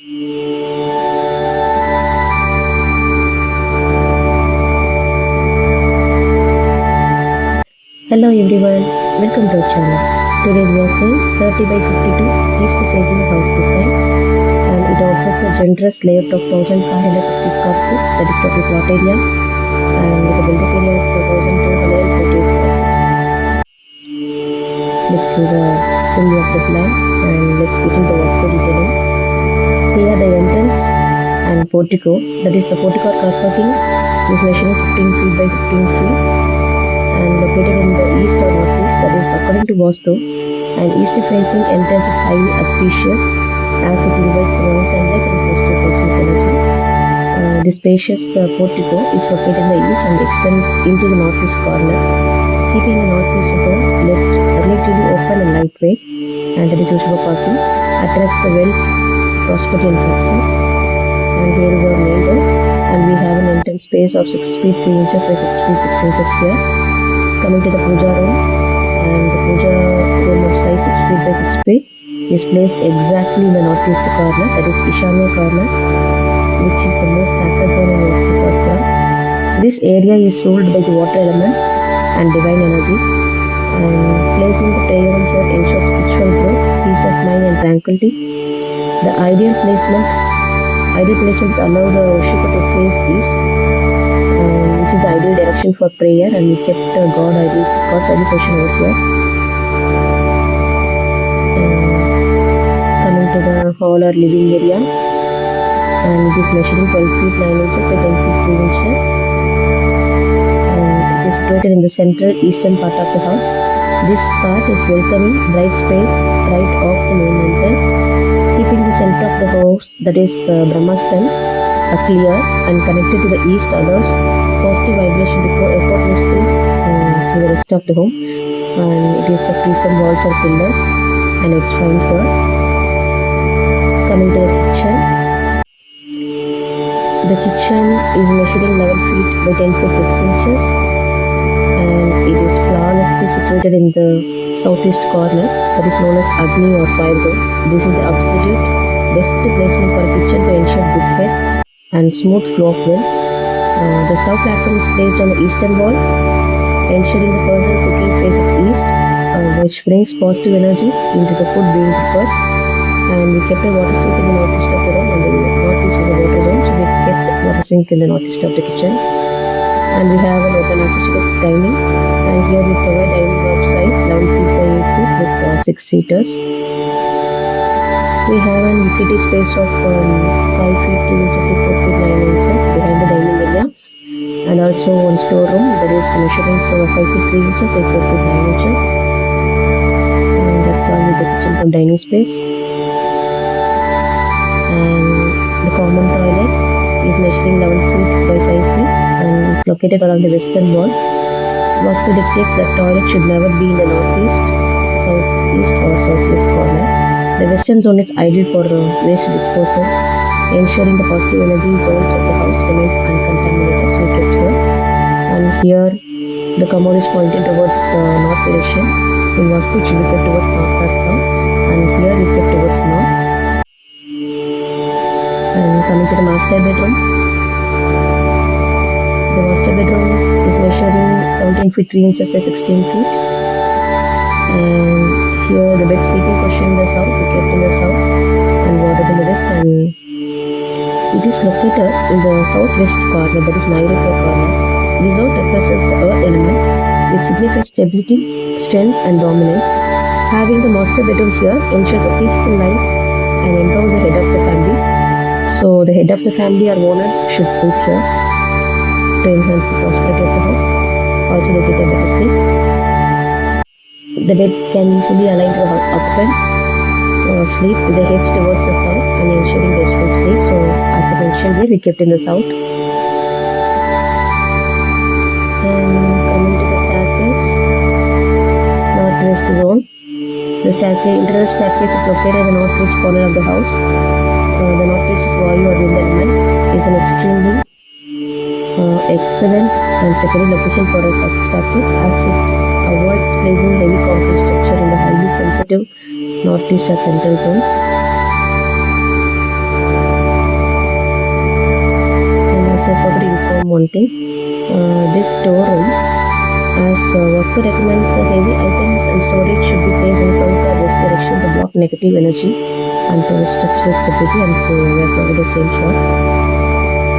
Hello everyone, welcome to our channel. Today we are seeing 30 by 52 East Facing Vastu Design, and it offers a generous layout of 1560 square feet, that is total plot area, and with a built-up area of 4240 square feet. Let's see the full view of the plan, and let's get into Vastu detailing. Here the entrance and portico, that is the portico or car parking, is measuring 15 feet by 15 feet. And located in the east or northeast, that is according to Vastu, and east facing entrance is highly auspicious as it invites morning sunlight and positive cosmic energy. The spacious portico is located in the east and extends into the northeast corner, keeping the northeast zone relatively open and lightweight, and that is used for parking, attracts the wealth, prosperity and success. And here is our main door, and we have an entrance space of 6 feet 3 inches by 6 feet 6 inches here. Coming to the puja room, and the puja room of size 6 feet by 6 feet is placed exactly in the northeast corner, that is Ishanya corner, which is the most sacred zone in Vastu Shastra. This area is ruled by the water element and divine energy, and placing the prayer room here ensures spiritual growth, peace of mind and tranquility. The ideal placement allow the worshipper to face east, which is the ideal direction for prayer, and we kept God's ideal position over here. Coming to the hall or living area, and it is measuring 12 feet 9 inches by 10 feet 3 inches, and it is situated in the central eastern part of the house. This part is welcoming bright space right off the main entrance, keeping the center of the house, that is Brahmastan, clear and connected to the east, allows positive vibration to flow effortlessly through the rest of the home, and it is free from walls or pillars, and it's fine here. Coming to the kitchen. The kitchen is measuring 11 feet by 10 feet 6 inches, and it is flawlessly situated in the southeast corner, that is known as Agni or fire zone. This is the absolute best placement for a kitchen to ensure good health and smooth flow of wind. The stove platform is placed on the eastern wall, ensuring the person cooking faces east, which brings positive energy into the food being prepared. And we kept a water sink in the northeast of the room, and the northeast of the water zone, so we kept water sink in the northeast of the kitchen. And we have an open access to the dining, and here we provide dining of size 11 feet by 8 feet with 6 seaters. We have an utility space of 5 feet 2 inches to 4 feet 9 inches behind the dining area, and also one storeroom that is measuring for 5 feet 3 inches by 4 feet 9 inches. And that's all with the kitchen from dining space. And the common toilet is measuring 11 feet by 5 feet and is located along the western wall. Vastu dictates that toilet should never be in the northeast, southeast or southwest corner. The western zone is ideal for waste disposal, ensuring the positive energy zones of the house remains uncontaminated, so we kept here. And here the commode is pointed towards north direction. In Vastu it should be kept towards north or south, and here we kept towards north. And coming to the master bedroom. The master bedroom is measuring 17 feet 3 inches by 16 feet. And here the bed sleeping position in the south, we kept in the south, and water in the west, and it is located in the southwest corner, that is Nairuti corner. This zone represents the earth element, which signifies stability, strength and dominance. Having the master bedroom here ensures a peaceful life and empowers the head of the family. So the head of the family or owner should sleep here to enhance the prosperity of the house. Also they get a better sleep. The bed can easily align to the occupants sleep with the heads towards the south and ensuring restful sleep. So as I mentioned here, we kept in the south. And coming to the staircase, northwest zone. The internal staircase is located in the northwest corner of the house. The northeast Vayu or wind element is an extremely excellent and secondary location for a staircase, as it avoids placing heavy concrete structure in the highly sensitive northeast or central zones. one thing. This storeroom, as Vastu recommends, heavy items and storage should be placed in south or west direction to block negative energy and to structural stability, and so we have covered the same shot.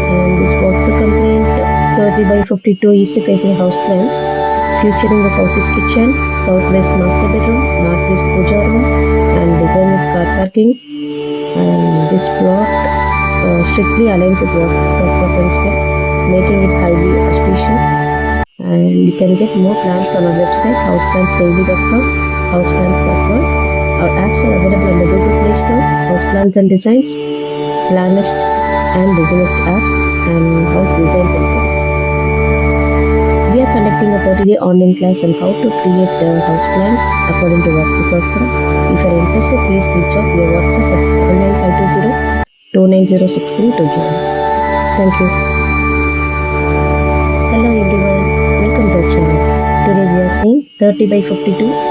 And this was the complaint 30 by 52 east facing house plan, featuring the southeast kitchen, southwest master bedroom, northwest puja room, and design with car parking. And this plot strictly aligns with Vastu Shastra principle, making it highly auspicious. And you can get more plans on our website houseplansdaily.com, houseplans.com. Our apps are available on the Google Play Store, Houseplans and Designs, Planist and Business apps, and House Design Templates. We are conducting a 30-day online class on how to create house plans according to Vastu Shastra. If you are interested, please reach out via WhatsApp at 99520 29063 to join. Thank you. Hello everyone, welcome to our channel. Today we are seeing 30 by 52